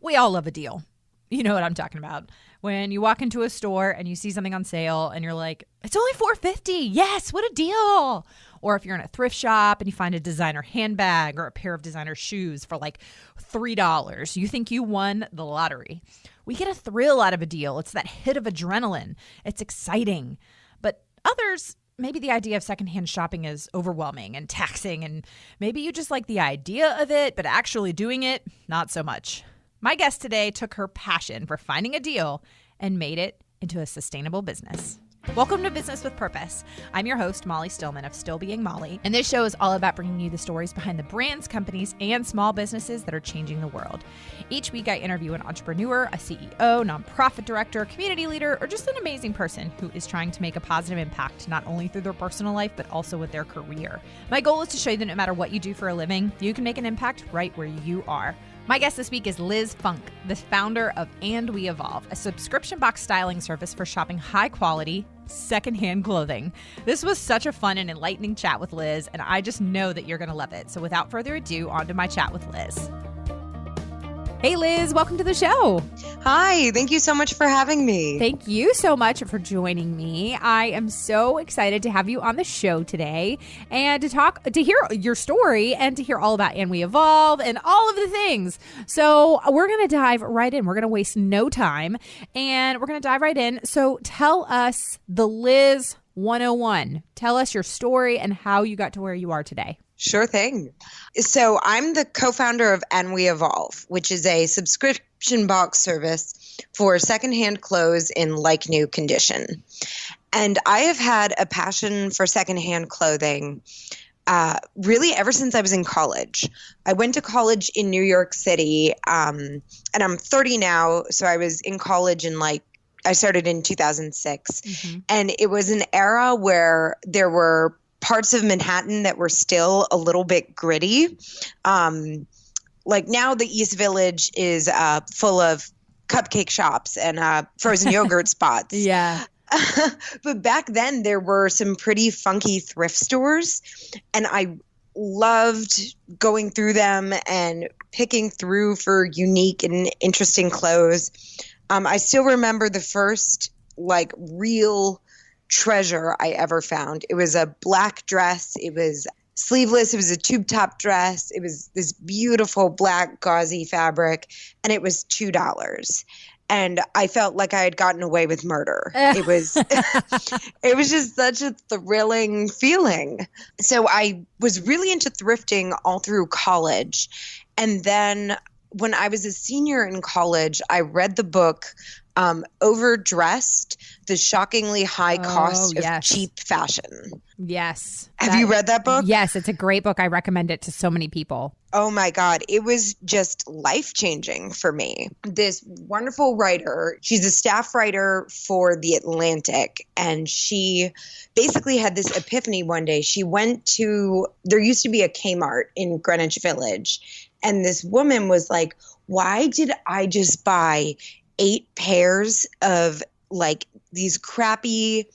We all love a deal. You know what I'm talking about. When you walk into a store and you see something on sale and you're like, it's only $4.50. Yes, what a deal. Or if you're in a thrift shop and you find a designer handbag or a pair of designer shoes for like $3, you think you won the lottery. We get a thrill out of a deal. It's that hit of adrenaline. It's exciting. But others, maybe the idea of secondhand shopping is overwhelming and taxing, and maybe you just like the idea of it, but actually doing it, not so much. My guest today took her passion for finding a deal and made it into a sustainable business. Welcome to Business with Purpose. I'm your host, Molly Stillman of Still Being Molly, and this show is all about bringing you the stories behind the brands, companies, and small businesses that are changing the world. Each week, I interview an entrepreneur, a CEO, nonprofit director, community leader, or just an amazing person who is trying to make a positive impact, not only through their personal life, but also with their career. My goal is to show you that no matter what you do for a living, you can make an impact right where you are. My guest this week is Liz Funk, the founder of And We Evolve, a subscription box styling service for shopping high-quality, secondhand clothing. This was such a fun and enlightening chat with Liz, and I just know that you're going to love it. So without further ado, on to my chat with Liz. Hey, Liz, welcome to the show. Hi, thank you so much for having me. Thank you so much for joining me. I am so excited to have you on the show today and to hear your story and to hear all about And We Evolve and all of the things. So we're going to dive right in. We're going to waste no time and we're going to dive right in. So tell us the Liz 101. Tell us your story and how you got to where you are today. Sure thing. So I'm the co-founder of And We Evolve, which is a subscription box service for secondhand clothes in like-new condition. And I have had a passion for secondhand clothing really ever since I was in college. I went to college in New York City, and I'm 30 now, so I was in college I started in 2006. Mm-hmm. And it was an era where there were parts of Manhattan that were still a little bit gritty. Like now the East Village is full of cupcake shops and frozen yogurt spots. Yeah. But back then there were some pretty funky thrift stores, and I loved going through them and picking through for unique and interesting clothes. I still remember the first real treasure I ever found. It was a black dress. It was sleeveless. It was a tube top dress. It was this beautiful black gauzy fabric, and it was $2. And I felt like I had gotten away with murder. It was just such a thrilling feeling. So I was really into thrifting all through college. And then when I was a senior in college, I read the book Overdressed, the shockingly high cost of cheap fashion. Yes. Have you read that book? Yes, it's a great book. I recommend it to so many people. Oh my God. It was just life-changing for me. This wonderful writer, she's a staff writer for The Atlantic, and she basically had this epiphany one day. She went to, there used to be a Kmart in Greenwich Village, and this woman was like, why did I just buy 8 pairs of these crappy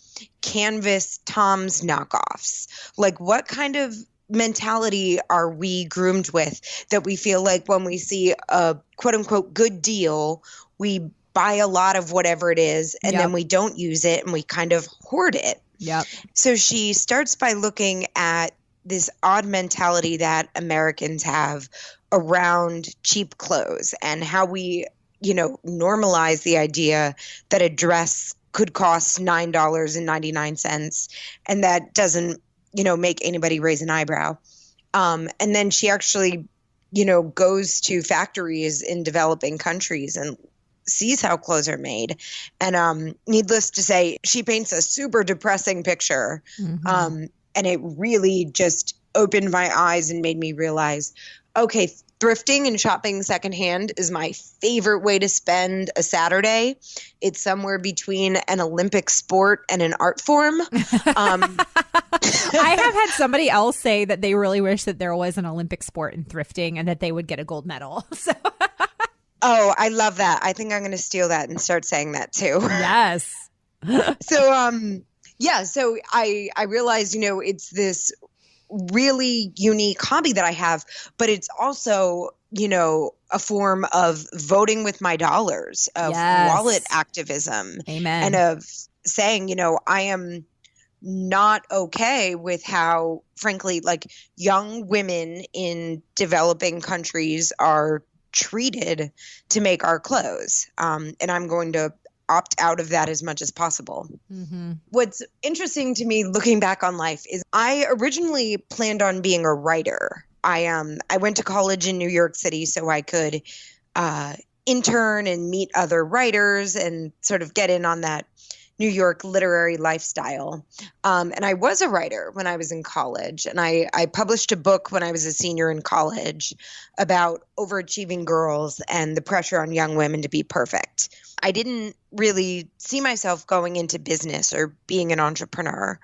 canvas Tom's knockoffs? Like, what kind of mentality are we groomed with that we feel like when we see a quote unquote good deal, we buy a lot of whatever it is and then we don't use it and we kind of hoard it. Yep. So she starts by looking at this odd mentality that Americans have around cheap clothes and how we normalize the idea that a dress could cost $9.99, and that doesn't, make anybody raise an eyebrow. And then she actually, goes to factories in developing countries and sees how clothes are made. And needless to say, she paints a super depressing picture. Mm-hmm. And it really just opened my eyes and made me realize, okay, thrifting and shopping secondhand is my favorite way to spend a Saturday. It's somewhere between an Olympic sport and an art form. I have had somebody else say that they really wish that there was an Olympic sport in thrifting and that they would get a gold medal. So. Oh, I love that. I think I'm going to steal that and start saying that too. Yes. So I realized, it's this really unique hobby that I have, but it's also, a form of voting with my dollars, of wallet activism, Amen. and of saying, I am not okay with how, frankly, like young women in developing countries are treated to make our clothes. And I'm going to opt out of that as much as possible. Mm-hmm. What's interesting to me looking back on life is I originally planned on being a writer. I went to college in New York City so I could intern and meet other writers and sort of get in on that New York literary lifestyle. And I was a writer when I was in college. And I published a book when I was a senior in college about overachieving girls and the pressure on young women to be perfect. I didn't really see myself going into business or being an entrepreneur.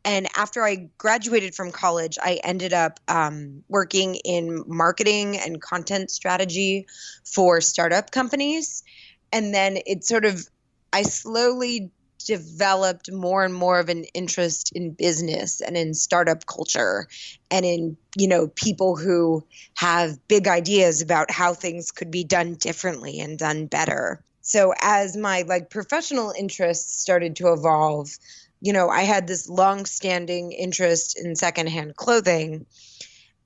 And after I graduated from college, I ended up working in marketing and content strategy for startup companies. And then I slowly developed more and more of an interest in business and in startup culture and in, people who have big ideas about how things could be done differently and done better. So as my professional interests started to evolve, I had this long-standing interest in secondhand clothing.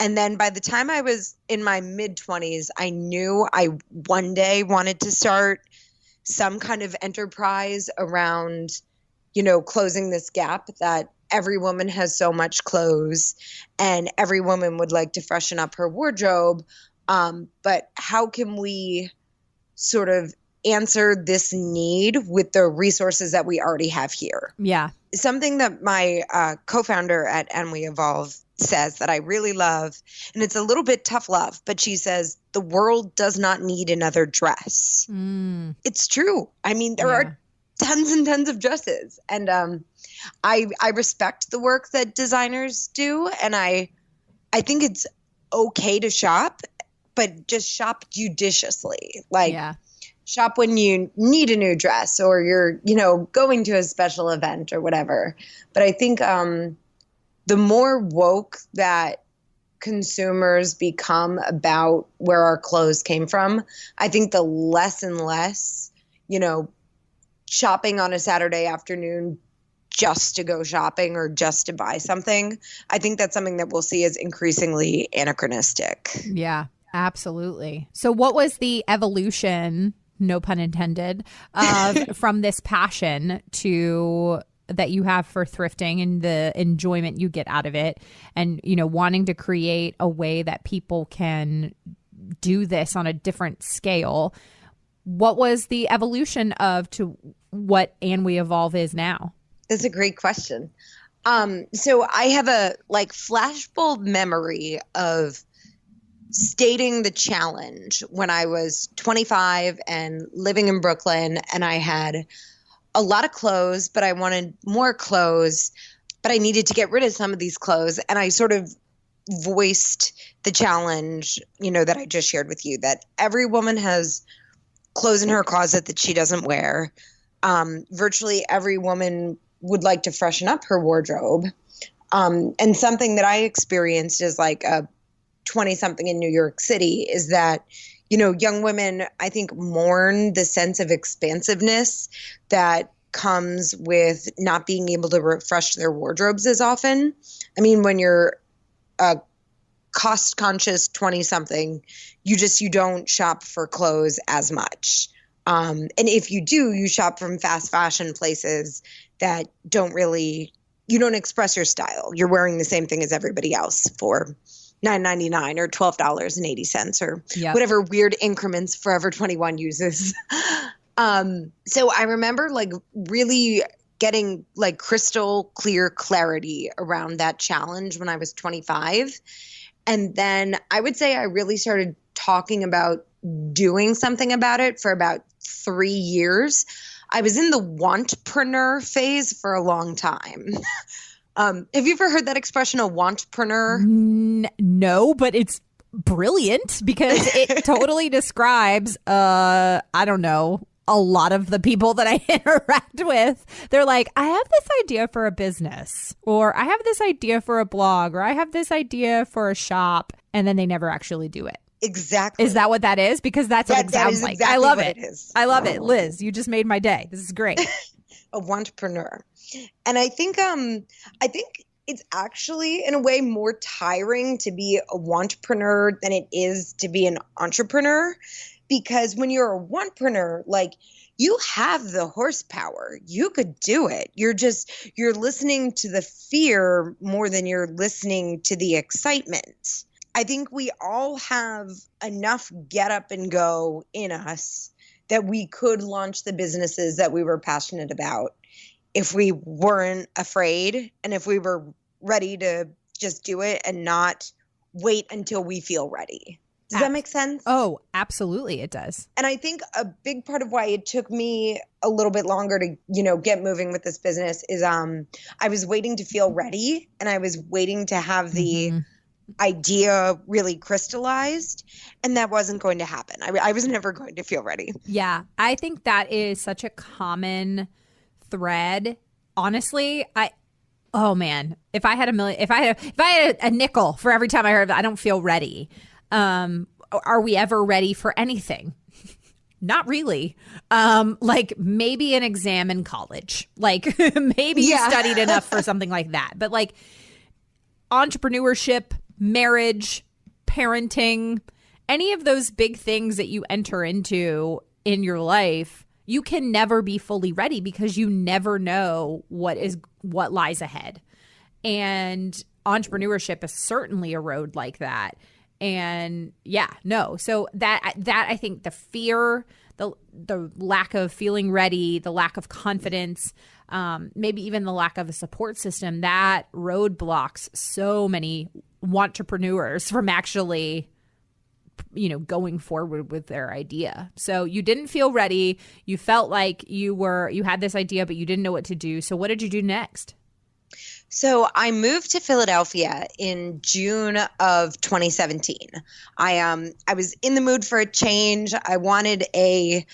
And then by the time I was in my mid-20s, I knew I one day wanted to start some kind of enterprise around, closing this gap that every woman has so much clothes and every woman would like to freshen up her wardrobe. But how can we sort of answer this need with the resources that we already have here? Yeah. Something that my co-founder at And We Evolve says that I really love, and it's a little bit tough love, but she says, the world does not need another dress. It's true. I mean, there are tons and tons of dresses. And I respect the work that designers do. And I think it's okay to shop, but just shop judiciously. Shop when you need a new dress or you're, going to a special event or whatever. But I think the more woke that consumers become about where our clothes came from, I think the less and less, shopping on a Saturday afternoon just to go shopping or just to buy something. I think that's something that we'll see as increasingly anachronistic. Yeah, absolutely. So what was the evolution, no pun intended, from this passion to that you have for thrifting and the enjoyment you get out of it and, wanting to create a way that people can do this on a different scale? What was the evolution to what And We Evolve is now? That's a great question. So I have a flashbulb memory of stating the challenge when I was 25 and living in Brooklyn, and I had a lot of clothes, but I wanted more clothes, but I needed to get rid of some of these clothes. And I sort of voiced the challenge, that I just shared with you, that every woman has clothes in her closet that she doesn't wear. Virtually every woman would like to freshen up her wardrobe. And something that I experienced as a 20-something in New York City is that, young women, I think, mourn the sense of expansiveness that comes with not being able to refresh their wardrobes as often. I mean, when you're a cost-conscious 20-something, you don't shop for clothes as much. And if you do, you shop from fast fashion places that you don't express your style. You're wearing the same thing as everybody else for $9.99 or $12.80 or whatever weird increments Forever 21 uses. So I remember really getting crystal clear clarity around that challenge when I was 25. And then I would say I really started talking about doing something about it for about 3 years. I was in the wantpreneur phase for a long time. Have you ever heard that expression, a wantpreneur? No, but it's brilliant because it totally describes, I don't know, a lot of the people that I interact with. They're like, I have this idea for a business, or I have this idea for a blog, or I have this idea for a shop, and then they never actually do it. Exactly. Is that what that is? Because that's what it sounds like. Exactly I love what it. it is. I love it. Liz, you just made my day. This is great. A wantrepreneur. And I think it's actually in a way more tiring to be a wantrepreneur than it is to be an entrepreneur. Because when you're a wantrepreneur, like, you have the horsepower. You could do it. You're listening to the fear more than you're listening to the excitement. I think we all have enough get up and go in us that we could launch the businesses that we were passionate about if we weren't afraid and if we were ready to just do it and not wait until we feel ready. Does that make sense? Oh, absolutely it does. And I think a big part of why it took me a little bit longer to, get moving with this business is I was waiting to feel ready, and I was waiting to have the idea really crystallized, and that wasn't going to happen. I was never going to feel ready. Yeah, I think that is such a common thread. Honestly, oh man, if I had a nickel for every time I heard that, I don't feel ready. Are we ever ready for anything? Not really. Like maybe an exam in college, like maybe you studied enough for something like that. But like entrepreneurship, marriage, parenting, any of those big things that you enter into in your life, you can never be fully ready because you never know what lies ahead. And entrepreneurship is certainly a road like that. And so that I think the fear, the lack of feeling ready, the lack of confidence, maybe even the lack of a support system, that roadblocks so many entrepreneurs from actually, going forward with their idea. So you didn't feel ready. You felt like you had this idea, but you didn't know what to do. So what did you do next? So I moved to Philadelphia in June of 2017. I was in the mood for a change. I wanted a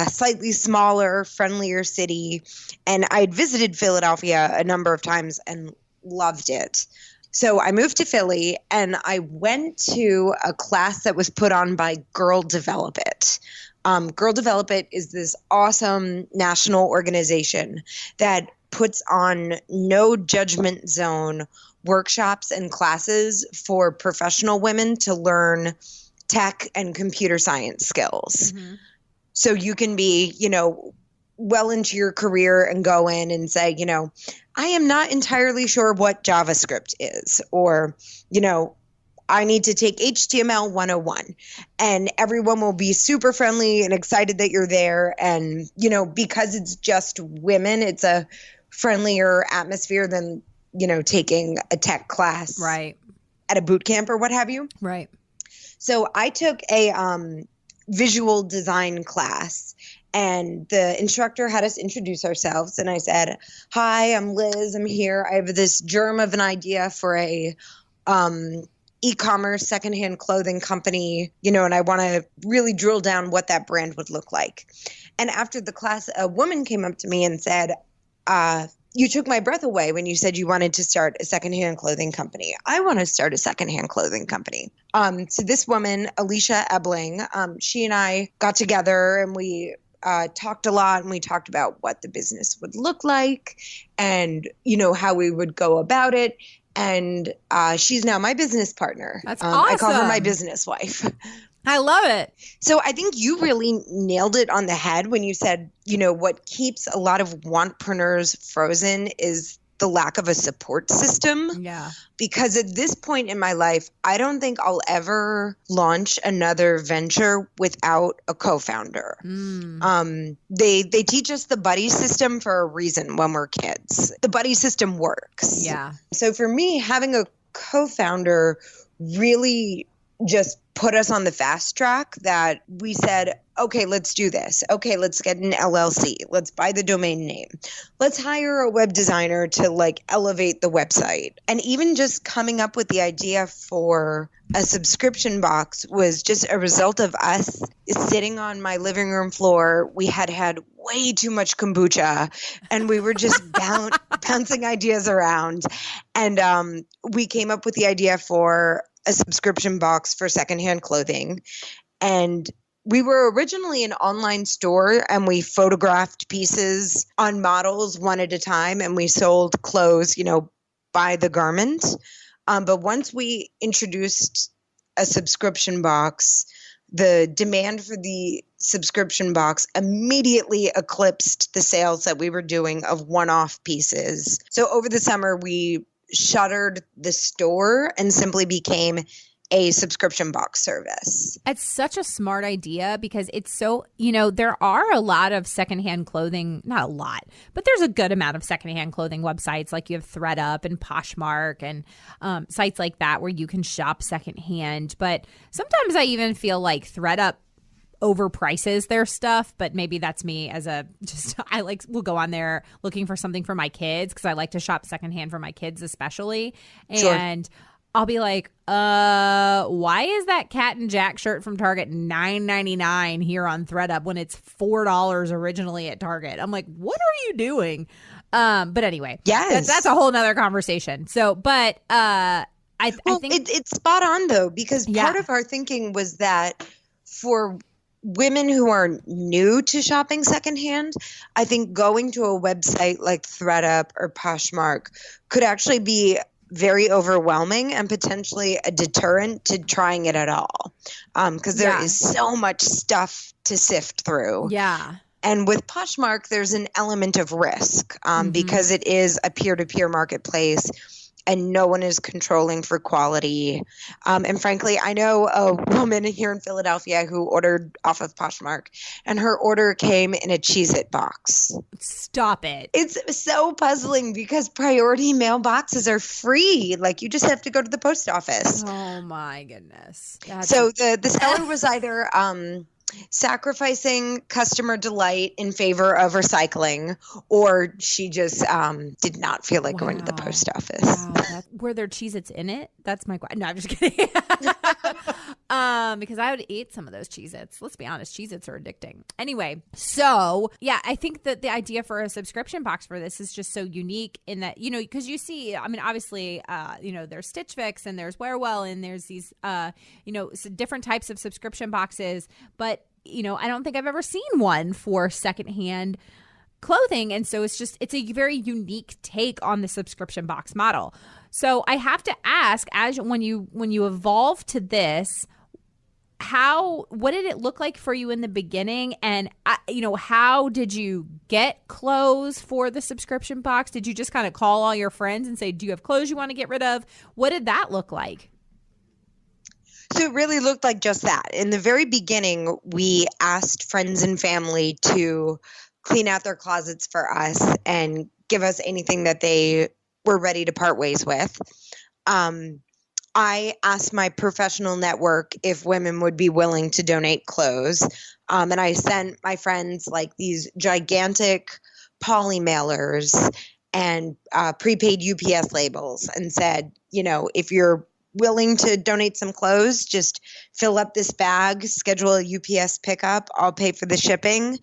slightly smaller, friendlier city, and I'd visited Philadelphia a number of times and loved it. So I moved to Philly, and I went to a class that was put on by Girl Develop It. Girl Develop It is this awesome national organization that puts on no judgment zone workshops and classes for professional women to learn tech and computer science skills. Mm-hmm. So you can be, well into your career and go in and say, I am not entirely sure what JavaScript is, or, I need to take HTML 101, and everyone will be super friendly and excited that you're there. And, because it's just women, it's a friendlier atmosphere than, taking a tech class right at a boot camp or what have you. Right. So I took a visual design class, and the instructor had us introduce ourselves. And I said, hi, I'm Liz. I'm here. I have this germ of an idea for a e-commerce secondhand clothing company, and I want to really drill down what that brand would look like. And after the class, a woman came up to me and said, you took my breath away when you said you wanted to start a secondhand clothing company. I want to start a secondhand clothing company. So this woman, Alicia Ebling, she and I got together and we talked a lot, and we talked about what the business would look like and, how we would go about it. And she's now my business partner. That's awesome. I call her my business wife. I love it. So I think you really nailed it on the head when you said, what keeps a lot of wantrepreneurs frozen is the lack of a support system. Yeah. Because at this point in my life, I don't think I'll ever launch another venture without a co-founder. They teach us the buddy system for a reason when we're kids. The buddy system works. Yeah. So for me, having a co-founder really just put us on the fast track that we said, okay, let's do this. Okay, let's get an LLC. Let's buy the domain name. Let's hire a web designer to like elevate the website. And even just coming up with the idea for a subscription box was just a result of us sitting on my living room floor. We had way too much kombucha and we were just bouncing ideas around. And we came up with the idea for a subscription box for secondhand clothing. And we were originally an online store and we photographed pieces on models one at a time and we sold clothes, by the garment. But once we introduced a subscription box, the demand for the subscription box immediately eclipsed the sales that we were doing of one-off pieces. So over the summer, we shuttered the store and simply became a subscription box service. It's such a smart idea because it's so, there are a lot of secondhand clothing, not a lot, but there's a good amount of secondhand clothing websites. Like you have ThredUp and Poshmark and sites like that where you can shop secondhand. But sometimes I even feel like ThredUp overprices their stuff, but maybe that's me we'll go on there looking for something for my kids because I like to shop secondhand for my kids especially. And sure. I'll be like, why is that Cat and Jack shirt from Target $9.99 here on ThredUp when it's $4 originally at Target? I'm like, what are you doing? But anyway, yes, that's a whole nother conversation. So, but I think it's spot on though, because part of our thinking was that for women who are new to shopping secondhand, I think going to a website like ThredUp or Poshmark could actually be very overwhelming and potentially a deterrent to trying it at all. Because there is so much stuff to sift through. Yeah. And with Poshmark, there's an element of risk because it is a peer-to-peer marketplace and no one is controlling for quality. And frankly, I know a woman here in Philadelphia who ordered off of Poshmark, and her order came in a Cheez-It box. Stop it. It's so puzzling because priority mailboxes are free. Like, you just have to go to the post office. Oh, my goodness. So the seller was either sacrificing customer delight in favor of recycling, or she just did not feel like going to the post office. Wow. Were there Cheez-Its in it? That's my question. No, I'm just kidding. Because I would eat some of those Cheez-Its. Let's be honest, Cheez-Its are addicting. Anyway, so yeah, I think that the idea for a subscription box for this is just so unique in that, because you see, I mean, obviously, there's Stitch Fix and there's Wearwell and there's these, different types of subscription boxes, but I don't think I've ever seen one for secondhand clothing. And so it's a very unique take on the subscription box model. So I have to ask, when you evolve to this, what did it look like for you in the beginning? And, how did you get clothes for the subscription box? Did you just kind of call all your friends and say, do you have clothes you want to get rid of? What did that look like? So it really looked like just that. In the very beginning, we asked friends and family to clean out their closets for us and give us anything that they were ready to part ways with. I asked my professional network if women would be willing to donate clothes. And I sent my friends like these gigantic poly mailers and prepaid UPS labels and said, if you're willing to donate some clothes, just fill up this bag, schedule a UPS pickup, I'll pay for the shipping.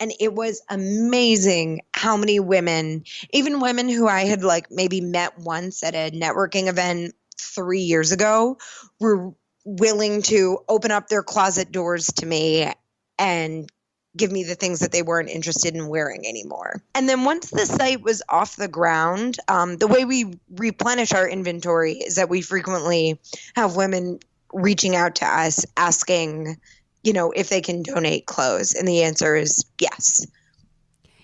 And it was amazing how many women, even women who I had like maybe met once at a networking event 3 years ago, were willing to open up their closet doors to me and give me the things that they weren't interested in wearing anymore. And then once the site was off the ground, the way we replenish our inventory is that we frequently have women reaching out to us asking, if they can donate clothes. And the answer is yes.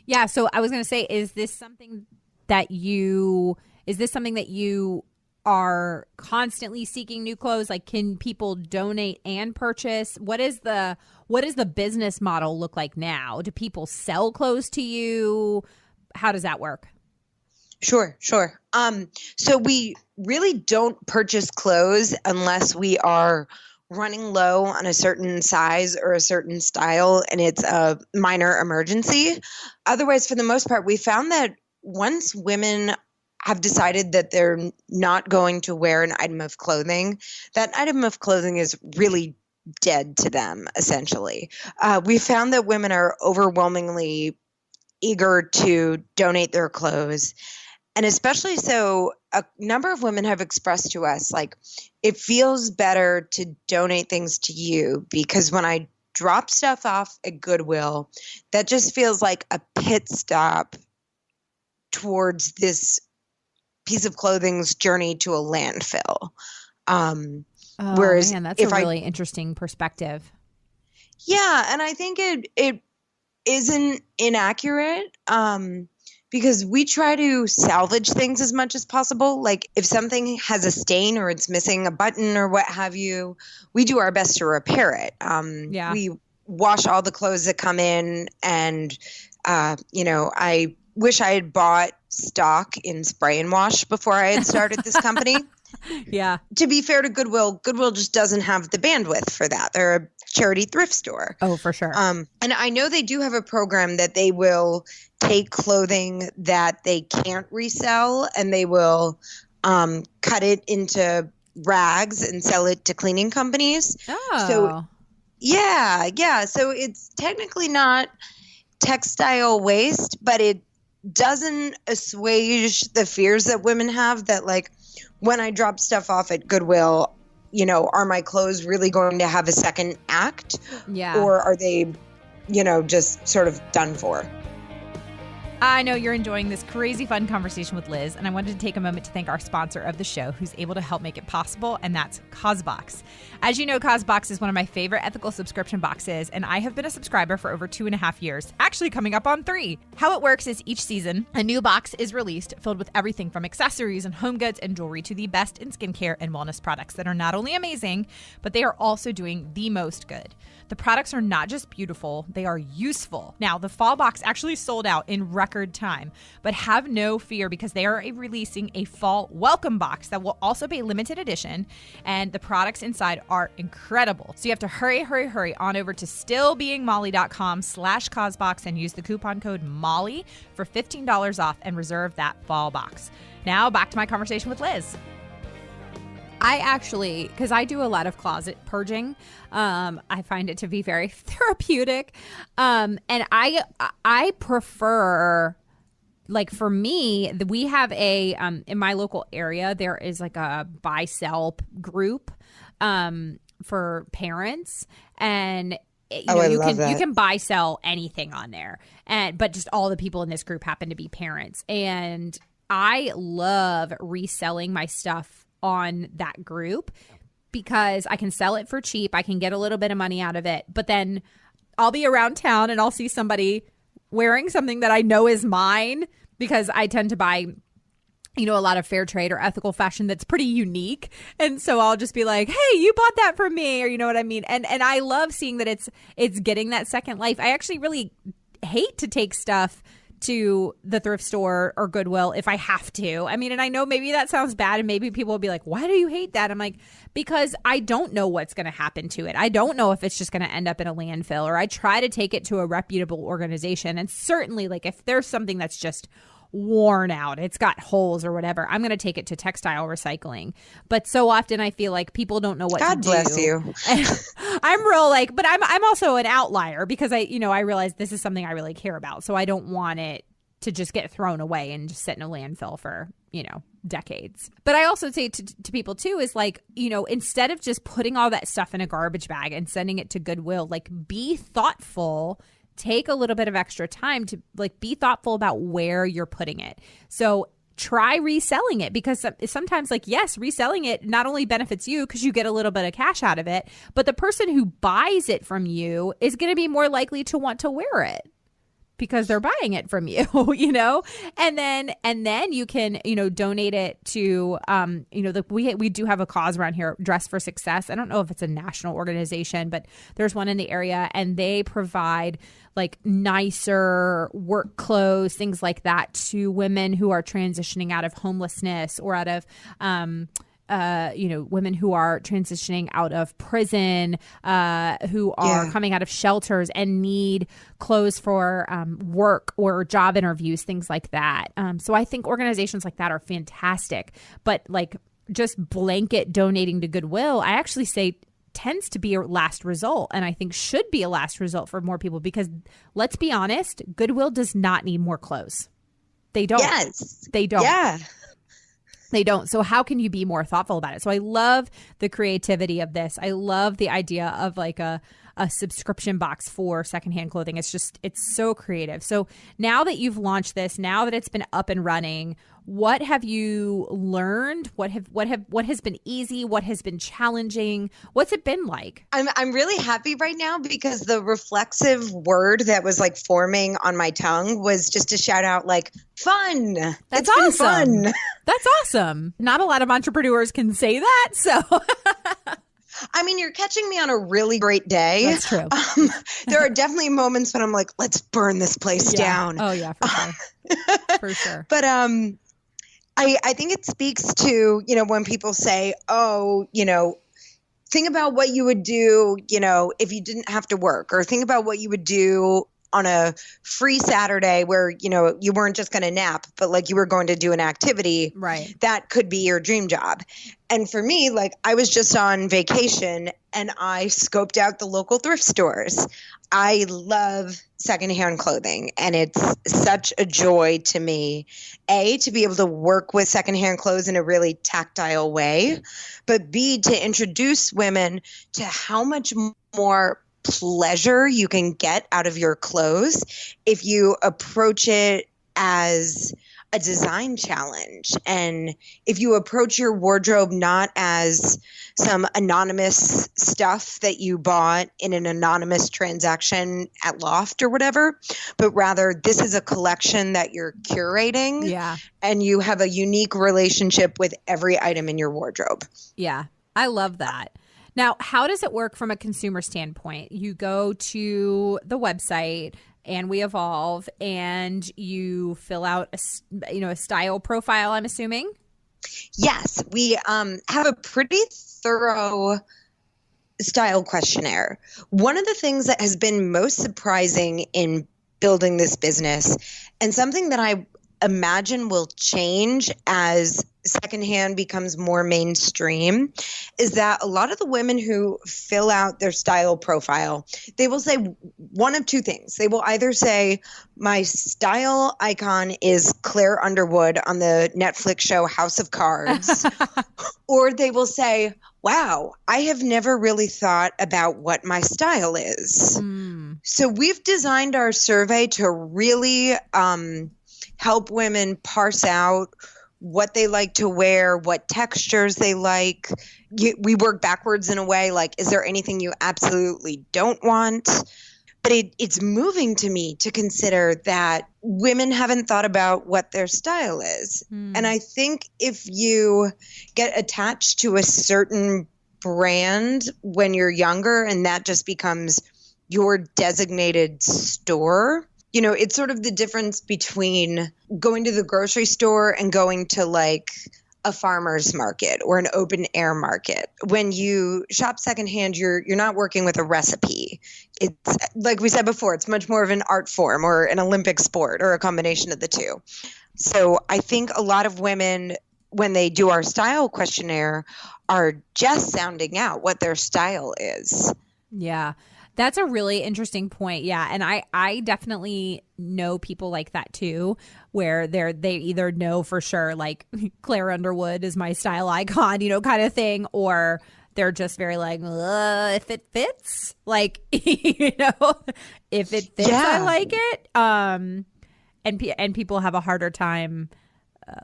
Yeah. So I was going to say, is this something that you are constantly seeking new clothes? Like, can people donate and purchase? What does the business model look like now? Do people sell clothes to you? How does that work? Sure. So we really don't purchase clothes unless we are running low on a certain size or a certain style and it's a minor emergency. Otherwise, for the most part, we found that once women have decided that they're not going to wear an item of clothing, that item of clothing is really dead to them, essentially. We found that women are overwhelmingly eager to donate their clothes. And especially so, a number of women have expressed to us, like, it feels better to donate things to you because when I drop stuff off at Goodwill, that just feels like a pit stop towards this piece of clothing's journey to a landfill. Whereas man, that's a really interesting perspective. Yeah, and I think it isn't inaccurate. Because we try to salvage things as much as possible. Like if something has a stain or it's missing a button or what have you, we do our best to repair it. We wash all the clothes that come in and, I wish I had bought stock in spray and wash before I had started this company. Yeah. To be fair to Goodwill just doesn't have the bandwidth for that. They're a charity thrift store. Oh, for sure. And I know they do have a program that they will take clothing that they can't resell and they will cut it into rags and sell it to cleaning companies. Oh. So, yeah. So it's technically not textile waste, but it doesn't assuage the fears that women have that, like, when I drop stuff off at Goodwill, are my clothes really going to have a second act? Yeah. Or are they, just sort of done for? I know you're enjoying this crazy fun conversation with Liz, and I wanted to take a moment to thank our sponsor of the show who's able to help make it possible, and that's CauseBox. As you know, CauseBox is one of my favorite ethical subscription boxes, and I have been a subscriber for over 2.5 years, actually coming up on 3. How it works is each season, a new box is released filled with everything from accessories and home goods and jewelry to the best in skincare and wellness products that are not only amazing, but they are also doing the most good. The products are not just beautiful, they are useful. Now, the fall box actually sold out in record time, but have no fear because they are releasing a fall welcome box that will also be limited edition, and the products inside are incredible. So you have to hurry on over to stillbeingmolly.com/causebox and use the coupon code MOLLY for $15 off and reserve that fall box. Now back to my conversation with Liz. I actually, because I do a lot of closet purging, I find it to be very therapeutic. And I prefer, like for me, we have a, in my local area, there is like a buy-sell group for parents. And you can buy, sell anything on there. But just all the people in this group happen to be parents. And I love reselling my stuff on that group because I can sell it for cheap. I can get a little bit of money out of it, but then I'll be around town and I'll see somebody wearing something that I know is mine because I tend to buy, a lot of fair trade or ethical fashion that's pretty unique. And so I'll just be like, hey, you bought that from me, or you know what I mean? And I love seeing that it's getting that second life. I actually really hate to take stuff to the thrift store or Goodwill if I have to. I mean, and I know maybe that sounds bad and maybe people will be like, why do you hate that? I'm like, because I don't know what's going to happen to it. I don't know if it's just going to end up in a landfill, or I try to take it to a reputable organization. And certainly, like, if there's something that's just worn out, it's got holes or whatever, I'm going to take it to textile recycling. But so often I feel like people don't know what to do. God bless you. I'm real like, but I'm also an outlier because I realize this is something I really care about. So I don't want it to just get thrown away and just sit in a landfill for, decades. But I also say to people too is like, instead of just putting all that stuff in a garbage bag and sending it to Goodwill, like, be thoughtful. Take a little bit of extra time to be thoughtful about where you're putting it. So try reselling it, because sometimes, yes, reselling it not only benefits you because you get a little bit of cash out of it, but the person who buys it from you is going to be more likely to want to wear it because they're buying it from you, and then you can, donate it to, we do have a cause around here, Dress for Success. I don't know if it's a national organization, but there's one in the area, and they provide nicer work clothes, things like that, to women who are transitioning out of homelessness or out of, women who are transitioning out of prison, who are coming out of shelters and need clothes for work or job interviews, things like that. So I think organizations like that are fantastic. But like just blanket donating to Goodwill, I actually say tends to be a last result, and I think should be a last result for more people, because let's be honest, Goodwill does not need more clothes. They don't. Yes. They don't. Yeah. They don't. So how can you be more thoughtful about it? So I love the creativity of this. I love the idea of like a subscription box for secondhand clothing. It's so creative. So now that you've launched this, now that it's been up and running, what have you learned? What has been easy? What has been challenging? What's it been like? I'm really happy right now because the reflexive word that was like forming on my tongue was just to shout out like fun. That's It's been awesome. fun. That's awesome. Not a lot of entrepreneurs can say that. So I mean, you're catching me on a really great day. that's true. There are definitely moments when I'm like, let's burn this place down. Oh yeah, for sure. For sure. But I think it speaks to, when people say, oh, think about what you would do, if you didn't have to work, or think about what you would do on a free Saturday where, you weren't just going to nap, but like you were going to do an activity. Right. That could be your dream job. And for me, like I was just on vacation and I scoped out the local thrift stores. I love secondhand clothing, and it's such a joy to me, to be able to work with secondhand clothes in a really tactile way, but B, to introduce women to how much more pleasure you can get out of your clothes if you approach it as a design challenge. And if you approach your wardrobe not as some anonymous stuff that you bought in an anonymous transaction at Loft or whatever, but rather this is a collection that you're curating. Yeah. And you have a unique relationship with every item in your wardrobe. Yeah. I love that. Now, how does it work from a consumer standpoint? You go to the website and We Evolve, and you fill out a style profile, I'm assuming? Yes, we have a pretty thorough style questionnaire. One of the things that has been most surprising in building this business, and something that I imagine will change as secondhand becomes more mainstream, is that a lot of the women who fill out their style profile, they will say one of two things. They will either say, my style icon is Claire Underwood on the Netflix show House of Cards, or they will say, wow, I have never really thought about what my style is. So we've designed our survey to really help women parse out what they like to wear, what textures they like. We work backwards in a way, like, is there anything you absolutely don't want? But it's moving to me to consider that women haven't thought about what their style is. And I think if you get attached to a certain brand when you're younger and that just becomes your designated store, it's sort of the difference between going to the grocery store and going to like a farmer's market or an open air market. When you shop secondhand, you're not working with a recipe. It's like we said before, it's much more of an art form or an Olympic sport or a combination of the two. So I think a lot of women, when they do our style questionnaire, are just sounding out what their style is. Yeah. That's a really interesting point. Yeah. And I definitely know people like that too, where they either know for sure, like Claire Underwood is my style icon, kind of thing, or they're just very like, if it fits, like, if it fits, I like it. And people have a harder time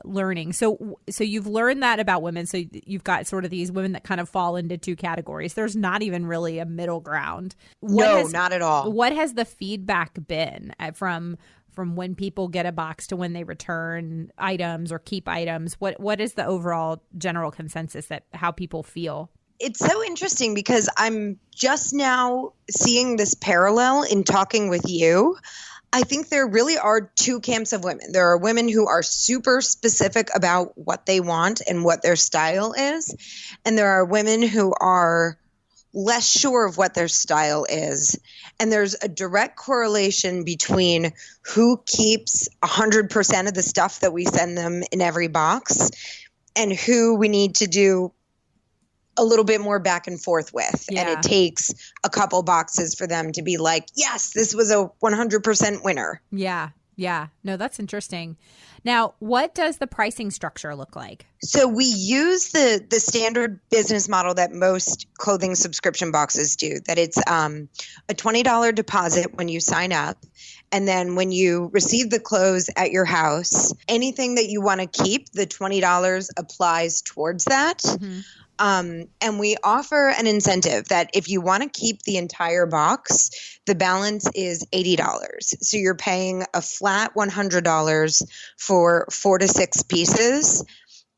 learning. So you've learned that about women. So you've got sort of these women that kind of fall into two categories. There's not even really a middle ground. Not at all. What has the feedback been from when people get a box to when they return items or keep items? What is the overall general consensus that how people feel? It's so interesting because I'm just now seeing this parallel in talking with you. I think there really are two camps of women. There are women who are super specific about what they want and what their style is. And there are women who are less sure of what their style is. And there's a direct correlation between who keeps 100% of the stuff that we send them in every box and who we need to do a little bit more back and forth with. Yeah. And it takes a couple boxes for them to be like, yes, this was a 100% winner. Yeah. Yeah. No, that's interesting. Now, what does the pricing structure look like? So we use the standard business model that most clothing subscription boxes do, that it's a $20 deposit when you sign up. And then when you receive the clothes at your house, anything that you want to keep, the $20 applies towards that. Mm-hmm. And we offer an incentive that if you want to keep the entire box, the balance is $80. So you're paying a flat $100 for 4 to 6 pieces.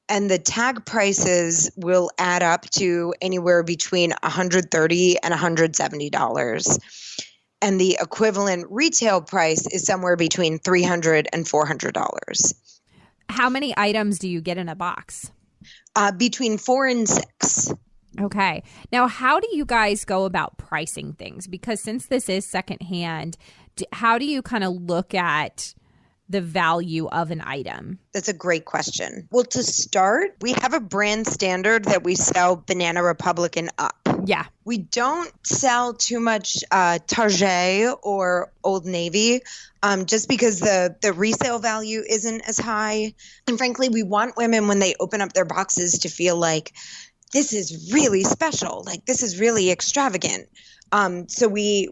And the tag prices will add up to anywhere between $130 and $170. And the equivalent retail price is somewhere between $300 and $400. How many items do you get in a box? Between 4 and 6. Okay. Now, how do you guys go about pricing things? Because since this is secondhand, how do you kind of look at the value of an item? That's a great question. Well, to start, we have a brand standard that we sell Banana Republic and up. Yeah. We don't sell too much Target or Old Navy just because the resale value isn't as high. And frankly, we want women when they open up their boxes to feel like this is really special, like this is really extravagant. So we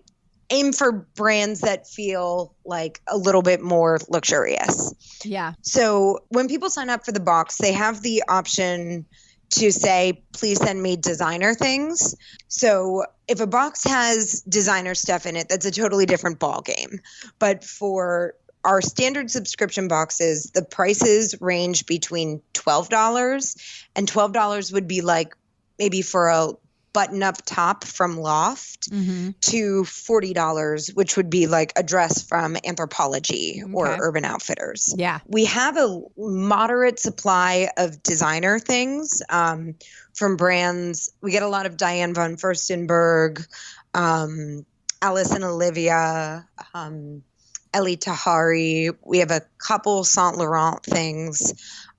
aim for brands that feel like a little bit more luxurious. Yeah. So when people sign up for the box, they have the option to say, please send me designer things. So if a box has designer stuff in it, that's a totally different ball game. But for our standard subscription boxes, the prices range between $12, and $12 would be like maybe for a button-up top from Loft, Mm-hmm. to $40, which would be like a dress from Anthropologie or Urban Outfitters. Yeah. We have a moderate supply of designer things from brands. We get a lot of Diane von Furstenberg, Alice and Olivia, Elie Tahari. We have a couple Saint Laurent things.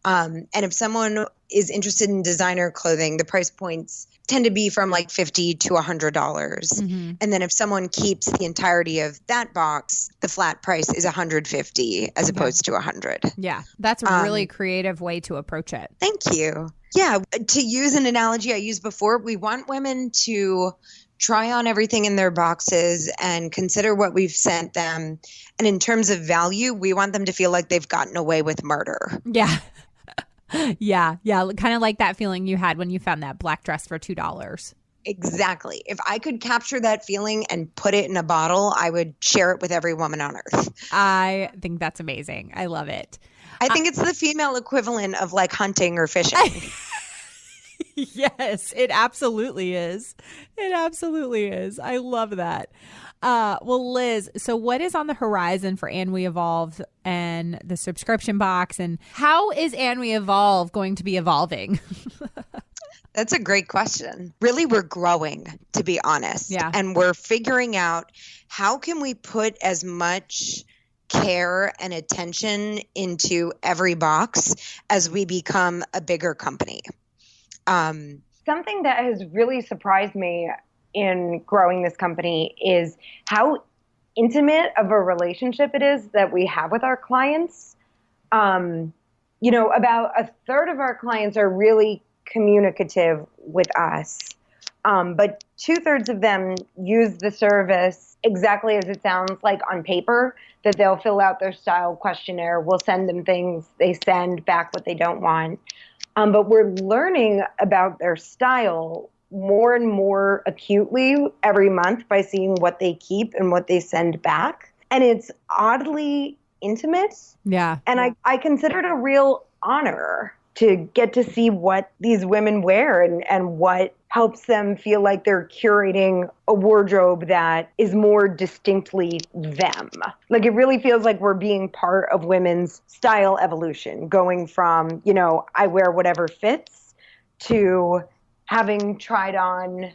And if someone is interested in designer clothing, the price points tend to be from like $50 to $100. Mm-hmm. And then if someone keeps the entirety of that box, the flat price is $150 as opposed to $100. Yeah. That's a really creative way to approach it. Thank you. Yeah. To use an analogy I used before, we want women to try on everything in their boxes and consider what we've sent them. And in terms of value, we want them to feel like they've gotten away with murder. Yeah. Yeah. Kind of like that feeling you had when you found that black dress for $2. Exactly. If I could capture that feeling and put it in a bottle, I would share it with every woman on earth. I think that's amazing. I love it. I think it's the female equivalent of like hunting or fishing. Yes, it absolutely is. It absolutely is. I love that. Well, Liz, so what is on the horizon for And We Evolve and the subscription box, and how is And We Evolve going to be evolving? That's a great question. Really, we're growing, to be honest. Yeah. And we're figuring out how can we put as much care and attention into every box as we become a bigger company. Something that has really surprised me in growing this company is how intimate of a relationship it is that we have with our clients. About a third of our clients are really communicative with us, but 2/3 of them use the service exactly as it sounds like on paper, that they'll fill out their style questionnaire. We'll send them things. They send back what they don't want. But we're learning about their style more and more acutely every month by seeing what they keep and what they send back. And it's oddly intimate. Yeah. And I consider it a real honor to get to see what these women wear and what helps them feel like they're curating a wardrobe that is more distinctly them. Like, it really feels like we're being part of women's style evolution, going from, I wear whatever fits, to having tried on,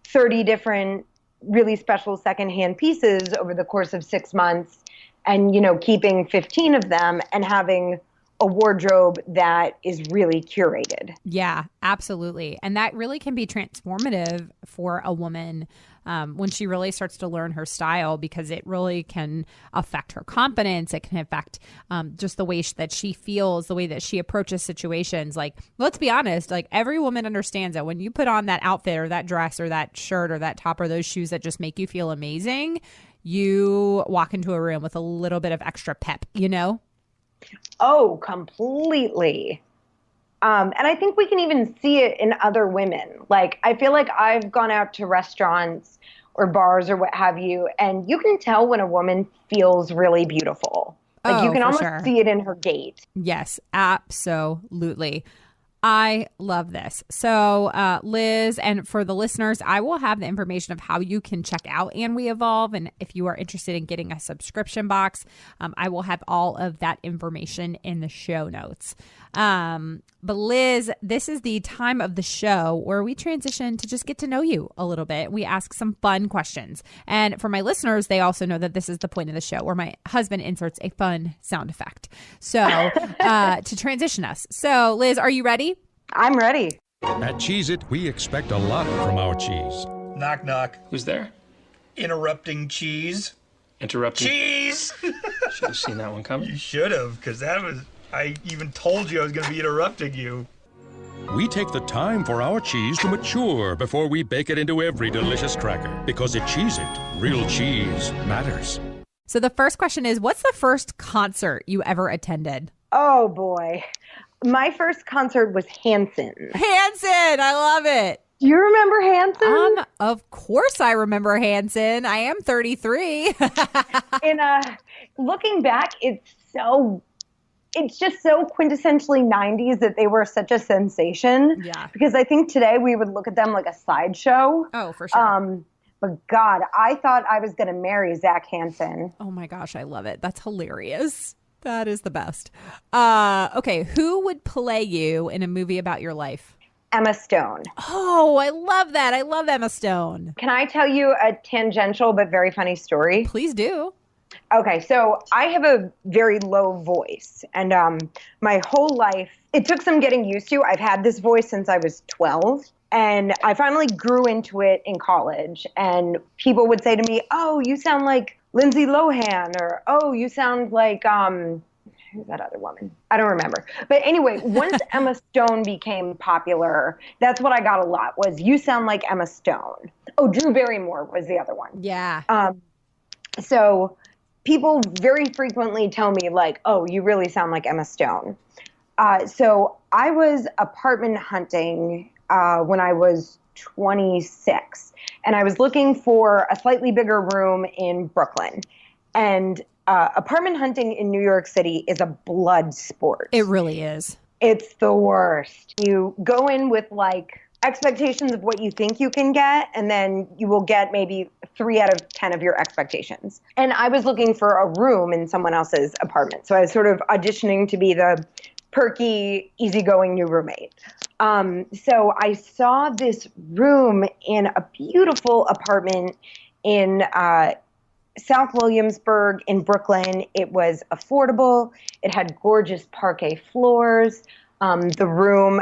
30 different really special secondhand pieces over the course of 6 months and, keeping 15 of them and having a wardrobe that is really curated. Yeah, absolutely. And that really can be transformative for a woman when she really starts to learn her style, because it really can affect her confidence. It can affect just the way that she feels, the way that she approaches situations. Like, let's be honest, like every woman understands that when you put on that outfit or that dress or that shirt or that top or those shoes that just make you feel amazing, you walk into a room with a little bit of extra pep, Oh, completely. And I think we can even see it in other women. Like, I feel like I've gone out to restaurants or bars or what have you, and you can tell when a woman feels really beautiful. Like, you can almost see it in her gait. Yes, absolutely. I love this. So, Liz, and for the listeners, I will have the information of how you can check out And We Evolve. And if you are interested in getting a subscription box, I will have all of that information in the show notes. But Liz, this is the time of the show where we transition to just get to know you a little bit. We ask some fun questions. And for my listeners, they also know that this is the point of the show where my husband inserts a fun sound effect. So to transition us. So Liz, are you ready? I'm ready. At Cheez-It, we expect a lot from our cheese. Knock, knock. Who's there? Interrupting cheese. Interrupting? Cheese! Should have seen that one coming. You should have, because I even told you I was going to be interrupting you. We take the time for our cheese to mature before we bake it into every delicious cracker. Because at Cheez-It, real cheese matters. So the first question is, what's the first concert you ever attended? Oh, boy. My first concert was Hanson. Hanson! I love it. Do you remember Hanson? Of course I remember Hanson. I am 33. Looking back, it's just so quintessentially 90s that they were such a sensation. Yeah. Because I think today we would look at them like a sideshow. Oh, for sure. But God, I thought I was going to marry Zach Hanson. Oh my gosh, I love it. That's hilarious. That is the best. Okay, who would play you in a movie about your life? Emma Stone. Oh, I love that. I love Emma Stone. Can I tell you a tangential but very funny story? Please do. Okay, so I have a very low voice, and my whole life, it took some getting used to. I've had this voice since I was 12, and I finally grew into it in college, and people would say to me, oh, you sound like Lindsay Lohan, or, oh, you sound like, who's that other woman? I don't remember. But anyway, once Emma Stone became popular, that's what I got a lot, was you sound like Emma Stone. Oh, Drew Barrymore was the other one. Yeah. So people very frequently tell me, like, oh, you really sound like Emma Stone. So I was apartment hunting when I was 26, and I was looking for a slightly bigger room in Brooklyn. And apartment hunting in New York City is a blood sport. It really is. It's the worst. You go in with like expectations of what you think you can get, and then you will get maybe 3 out of 10 of your expectations. And I was looking for a room in someone else's apartment. So I was sort of auditioning to be the perky, easygoing new roommate. So I saw this room in a beautiful apartment in South Williamsburg in Brooklyn. It was affordable. It had gorgeous parquet floors. The room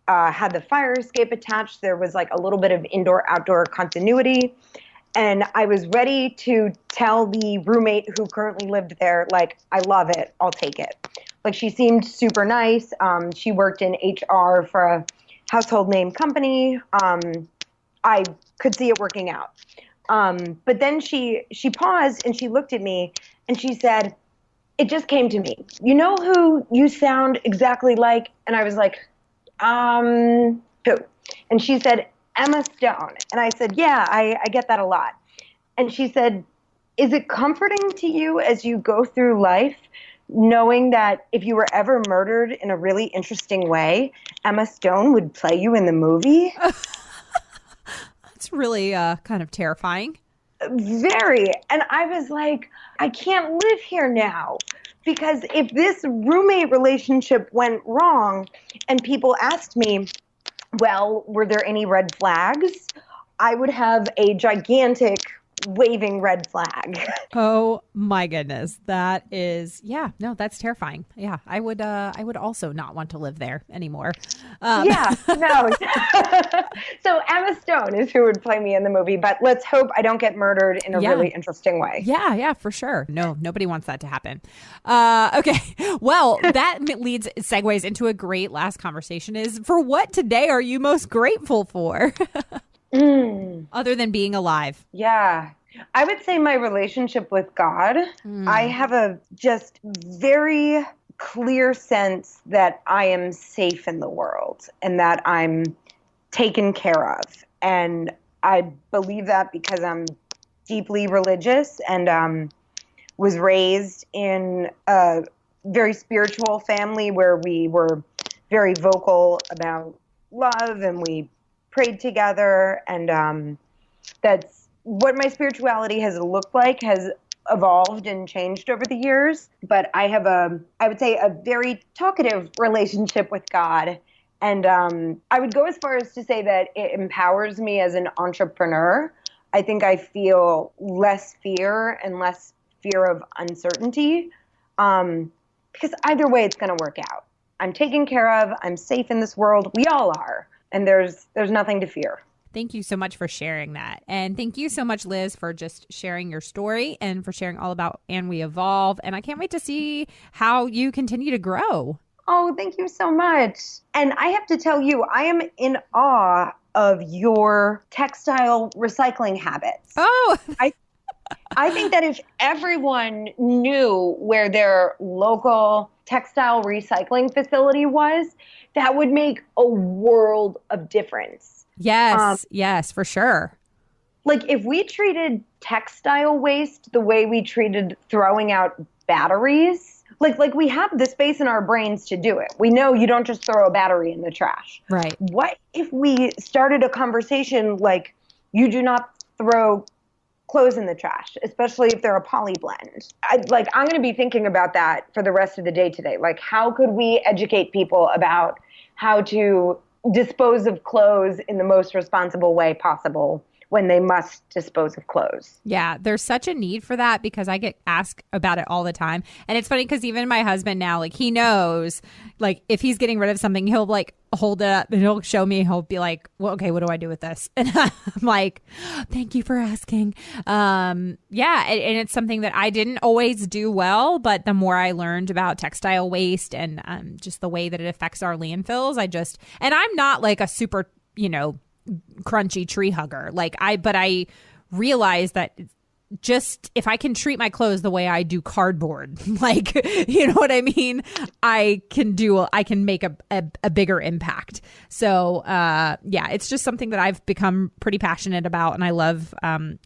had the fire escape attached. There was like a little bit of indoor-outdoor continuity. And I was ready to tell the roommate who currently lived there, like, I love it. I'll take it. Like, she seemed super nice. She worked in HR for a household name company. I could see it working out. But then she paused and she looked at me and she said, it just came to me. You know who you sound exactly like? And I was like, who? And she said, Emma Stone. And I said, yeah, I get that a lot. And she said, is it comforting to you as you go through life knowing that if you were ever murdered in a really interesting way, Emma Stone would play you in the movie. It's really kind of terrifying. Very. And I was like, I can't live here now. Because if this roommate relationship went wrong and people asked me, well, were there any red flags? I would have a gigantic waving red flag. Oh my goodness. That is, that's terrifying. Yeah. I would also not want to live there anymore. Yeah, no. So Emma Stone is who would play me in the movie, but let's hope I don't get murdered in a really interesting way. Yeah, for sure. No, nobody wants that to happen. Okay. Well, that segues into a great last conversation is for what today are you most grateful for? Other than being alive. Yeah. I would say my relationship with God. I have a just very clear sense that I am safe in the world and that I'm taken care of. And I believe that because I'm deeply religious and was raised in a very spiritual family where we were very vocal about love and we prayed together, and that's what my spirituality has looked like, has evolved and changed over the years. But I have I would say, a very talkative relationship with God. And I would go as far as to say that it empowers me as an entrepreneur. I think I feel less fear and less fear of uncertainty, because either way it's going to work out. I'm taken care of. I'm safe in this world. We all are. And there's nothing to fear. Thank you so much for sharing that. And thank you so much, Liz, for just sharing your story and for sharing all about And We Evolve. And I can't wait to see how you continue to grow. Oh, thank you so much. And I have to tell you, I am in awe of your textile recycling habits. Oh, I think that if everyone knew where their local textile recycling facility was, that would make a world of difference. Yes, for sure. Like if we treated textile waste the way we treated throwing out batteries, like we have the space in our brains to do it. We know you don't just throw a battery in the trash. Right. What if we started a conversation like you do not throw clothes in the trash, especially if they're a poly blend? I'm going to be thinking about that for the rest of the day today. Like, how could we educate people about how to dispose of clothes in the most responsible way possible when they must dispose of clothes? Yeah, there's such a need for that because I get asked about it all the time. And it's funny because even my husband now, like he knows, like if he's getting rid of something, he'll like hold it up and he'll show me. He'll be like, well, okay, what do I do with this? And I'm like, thank you for asking. And it's something that I didn't always do well, but the more I learned about textile waste and just the way that it affects our landfills, and I'm not like a super, crunchy tree hugger. But I realize that just if I can treat my clothes the way I do cardboard, like, you know what I mean? I can make a bigger impact. So, it's just something that I've become pretty passionate about. And I love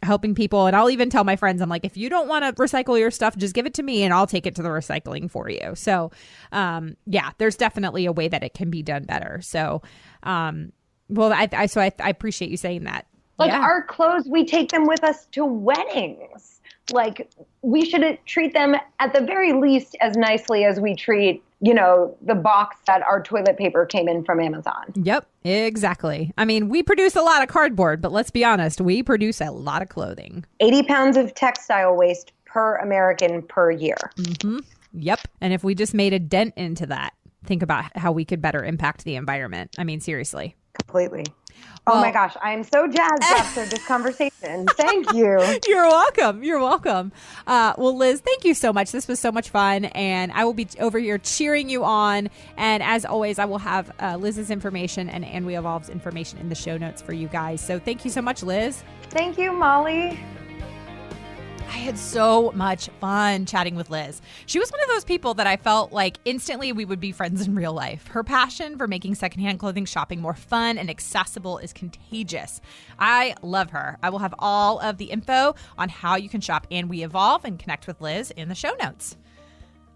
helping people. And I'll even tell my friends, I'm like, if you don't want to recycle your stuff, just give it to me and I'll take it to the recycling for you. So, there's definitely a way that it can be done better. So, I appreciate you saying that. Our clothes, we take them with us to weddings. Like, we should treat them at the very least as nicely as we treat, the box that our toilet paper came in from Amazon. Yep, exactly. I mean, we produce a lot of cardboard, but let's be honest, we produce a lot of clothing. 80 pounds of textile waste per American per year. Mm-hmm. Yep. And if we just made a dent into that, think about how we could better impact the environment. I mean, seriously. Completely. Oh my gosh, I am so jazzed after this conversation. Thank you. You're welcome. Well, Liz, thank you so much. This was so much fun, and I will be over here cheering you on. And as always, I will have Liz's information and We Evolve's information in the show notes for you guys. So thank you so much, Liz. Thank you, Molly. I had so much fun chatting with Liz. She was one of those people that I felt like instantly we would be friends in real life. Her passion for making secondhand clothing shopping more fun and accessible is contagious. I love her. I will have all of the info on how you can shop And We Evolve and connect with Liz in the show notes.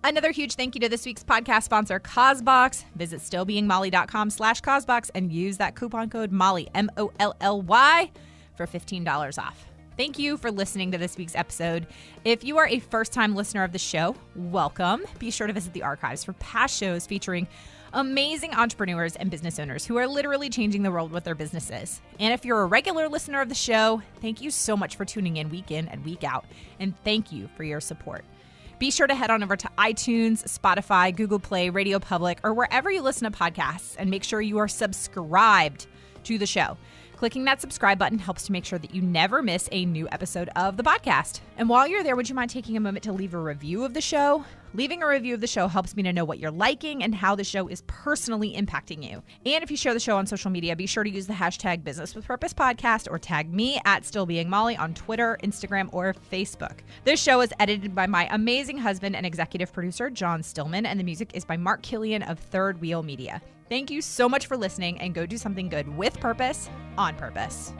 Another huge thank you to this week's podcast sponsor, Cosbox. Visit stillbeingmolly.com/Cosbox and use that coupon code Molly, MOLLY, for $15 off. Thank you for listening to this week's episode. If you are a first-time listener of the show, welcome. Be sure to visit the archives for past shows featuring amazing entrepreneurs and business owners who are literally changing the world with their businesses. And if you're a regular listener of the show, thank you so much for tuning in and week out. And thank you for your support. Be sure to head on over to iTunes, Spotify, Google Play, Radio Public, or wherever you listen to podcasts, and make sure you are subscribed to the show. Clicking that subscribe button helps to make sure that you never miss a new episode of the podcast. And while you're there, would you mind taking a moment to leave a review of the show? Leaving a review of the show helps me to know what you're liking and how the show is personally impacting you. And if you share the show on social media, be sure to use the hashtag Business with Purpose Podcast or tag me at StillBeingMolly on Twitter, Instagram, or Facebook. This show is edited by my amazing husband and executive producer, John Stillman, and the music is by Mark Killian of Third Wheel Media. Thank you so much for listening, and go do something good with purpose, on purpose.